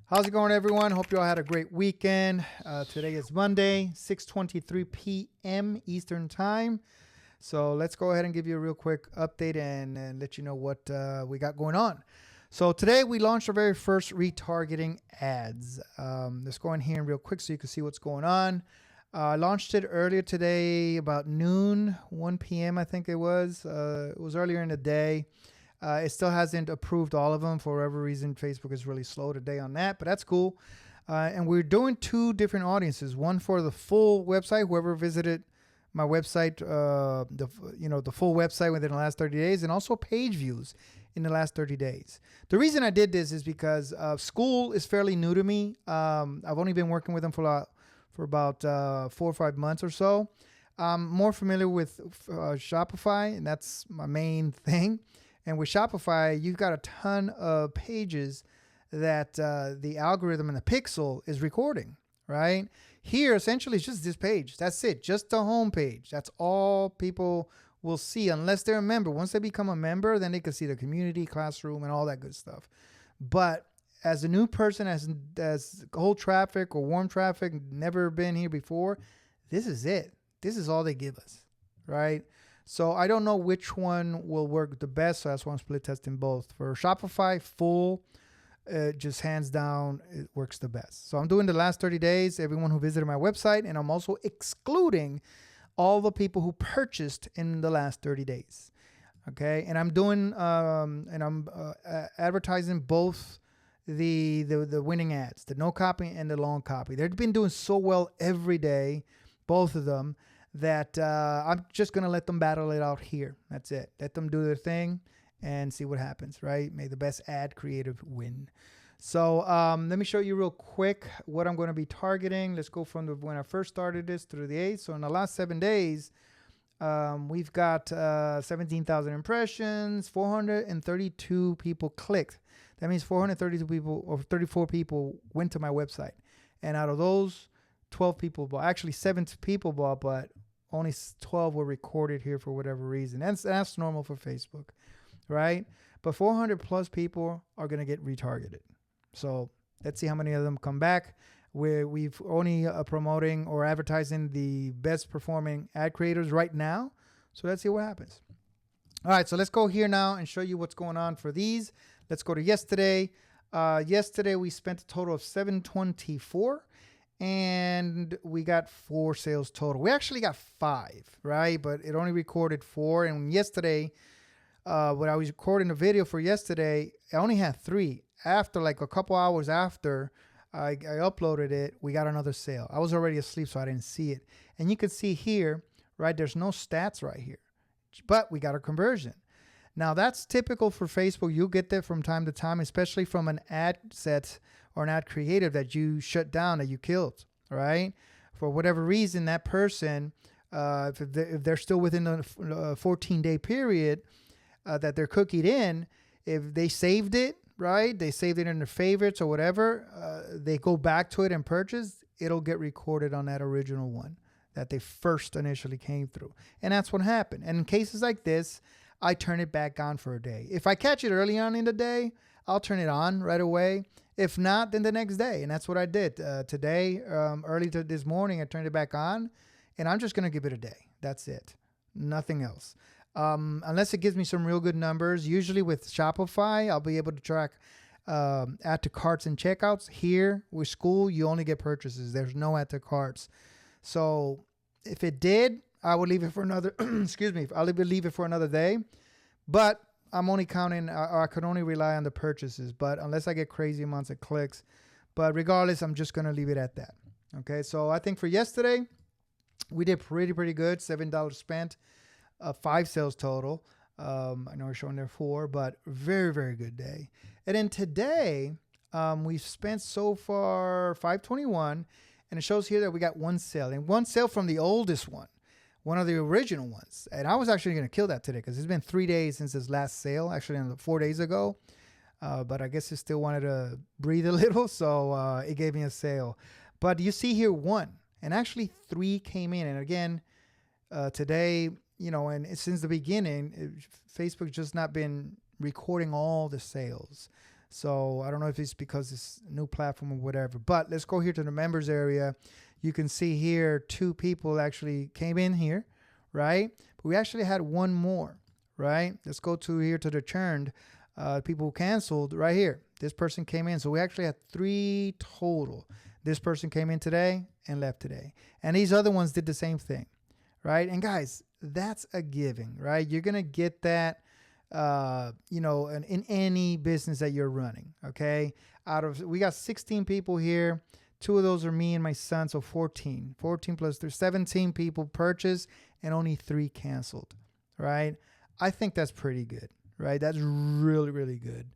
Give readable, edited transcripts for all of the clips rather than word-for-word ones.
How's it going, everyone? Hope you all had a great weekend. Today is Monday, 6:23 p.m. Eastern Time. So let's go ahead and give you a real quick update and let you know what we got going on. So today we launched our very first retargeting ads. Let's go in here real quick so you can see what's going on. I launched it earlier today, about noon, 1 p.m. I think it was. It was earlier in the day. It still hasn't approved all of them. For whatever reason, Facebook is really slow today on that, but that's cool. And we're doing two different audiences. One for the full website, whoever visited my website, the full website within the last 30 days, and also page views in the last 30 days. The reason I did this is because Skool is fairly new to me. I've only been working with them for about 4 or 5 months or so. I'm more familiar with Shopify, and that's my main thing. And with Shopify, you've got a ton of pages that the algorithm and the pixel is recording, right? Here, essentially, it's just this page. That's it. Just the home page. That's all people will see unless they're a member. Once they become a member, then they can see the community, classroom, and all that good stuff. But as a new person, as cold traffic or warm traffic, never been here before, this is it. This is all they give us, right? So I don't know which one will work the best, so that's why I'm split testing both. For Shopify, full, just hands down, it works the best. So I'm doing the last 30 days, everyone who visited my website, and I'm also excluding all the people who purchased in the last 30 days. Okay, and I'm doing, advertising both the winning ads, the no copy and the long copy. They've been doing so well every day, both of them, that I'm just going to let them battle it out here. That's it. Let them do their thing and see what happens, right? May the best ad creative win. So let me show you real quick what I'm going to be targeting. Let's go from when I first started this through the 8th. So in the last 7 days, we've got 17,000 impressions, 432 people clicked. That means 432 people or 34 people went to my website. And out of those, 12 people bought. Actually, 7 people bought, but only 12 were recorded here for whatever reason. That's normal for Facebook, right? But 400 plus people are going to get retargeted. So let's see how many of them come back. We've only promoting or advertising the best performing ad creators right now. So let's see what happens. All right, so let's go here now and show you what's going on for these. Let's go to yesterday. Yesterday, we spent a total of $724. And we got 4 sales total. We actually got 5, right? But it only recorded 4. And yesterday, when I was recording the video for yesterday, I only had 3. After like a couple hours after I uploaded it, we got another sale. I was already asleep, so I didn't see it. And you can see here, right? There's no stats right here, but we got a conversion. Now that's typical for Facebook. You'll get that from time to time, especially from an ad set or an ad creative that you shut down, that you killed, right? For whatever reason, that person, if they're still within the 14-day period that they're cookied in, if they saved it, right? They saved it in their favorites or whatever, they go back to it and purchase, it'll get recorded on that original one that they first initially came through. And that's what happened. And in cases like this, I turn it back on for a day. If I catch it early on in the day, I'll turn it on right away. If not, then the next day. And that's what I did today. Early this morning, I turned it back on, and I'm just going to give it a day. That's it. Nothing else. Unless it gives me some real good numbers. Usually with Shopify, I'll be able to track add to carts and checkouts. Here with Skool, you only get purchases. There's no add to carts. So if it did, I would leave it for another, excuse me, I'll leave it for another day. But I'm only counting, I could only rely on the purchases, but unless I get crazy amounts of clicks. But regardless, I'm just going to leave it at that. Okay, so I think for yesterday, we did pretty good. $7 spent, 5 sales total. I know we're showing there 4, but very good day. And then today, we've spent so far $521, and it shows here that we got 1 sale, and 1 sale from the oldest one of the original ones. And I was actually going to kill that today because it's been 3 days since his last sale, actually 4 days ago. But I guess it still wanted to breathe a little, so it gave me a sale. But you see here 1, and actually 3 came in. And again, today, and since the beginning, Facebook just not been recording all the sales. So I don't know if it's because it's a new platform or whatever. But let's go here to the members area. You can see here 2 people actually came in here, right? But we actually had one more, right? Let's go to here to the churned people who canceled right here. This person came in. So we actually had 3 total. This person came in today and left today. And these other ones did the same thing, right? And guys, that's a giving, right? You're going to get that, you know, in any business that you're running, okay? We got 16 people here. 2 of those are me and my son, so 14. 14 plus 3, 17 people purchased and only 3 canceled, right? I think that's pretty good, right? That's really, really good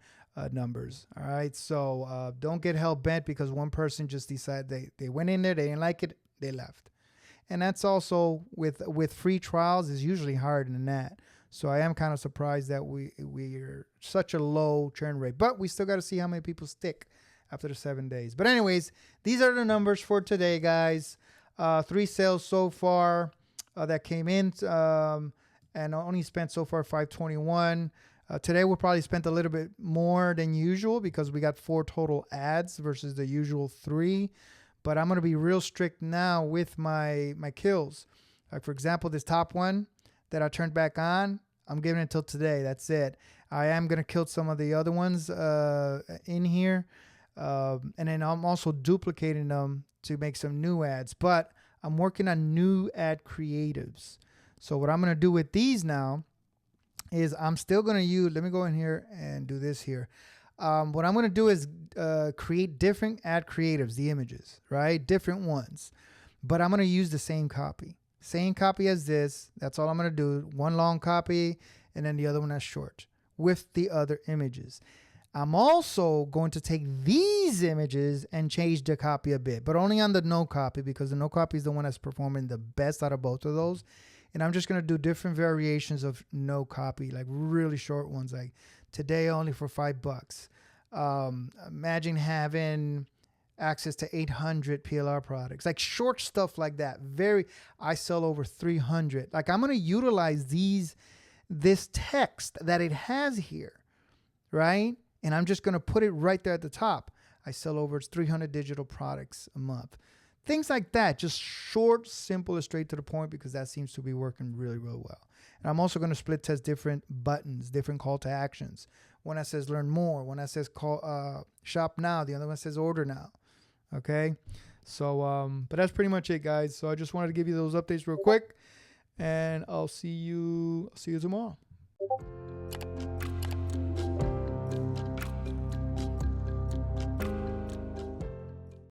numbers, all right? So don't get hell-bent because one person just decided they went in there, they didn't like it, they left. And that's also with free trials is usually harder than that. So I am kind of surprised that we're such a low churn rate, but we still got to see how many people stick after the 7 days. But anyways, these are the numbers for today, guys. 3 sales so far that came in, and only spent so far $521. Today we probably spent a little bit more than usual because we got 4 total ads versus the usual 3. But I'm going to be real strict now with my kills. Like for example, this top one that I turned back on, I'm giving it until today. That's it. I am going to kill some of the other ones in here. And then I'm also duplicating them to make some new ads. But I'm working on new ad creatives. So what I'm going to do with these now is I'm still going to use, let me go in here and do this here. What I'm going to do is create different ad creatives, the images, right? Different ones. But I'm going to use the same copy. Same copy as this. That's all I'm going to do. One long copy and then the other one as short with the other images. I'm also going to take these images and change the copy a bit, but only on the no copy because the no copy is the one that's performing the best out of both of those. And I'm just going to do different variations of no copy, like really short ones, like today only for $5. Imagine having access to 800 PLR products, like short stuff like that. I sell over 300. Like I'm going to utilize this text that it has here, right? And I'm just going to put it right there at the top. I sell over 300 digital products a month. Things like that, just short, simple, and straight to the point because that seems to be working really, really well. And I'm also going to split test different buttons, different call to actions. One that says learn more, one that says shop now, the other one says order now. Okay, so but that's pretty much it, guys. So I just wanted to give you those updates real quick, and I'll see you tomorrow.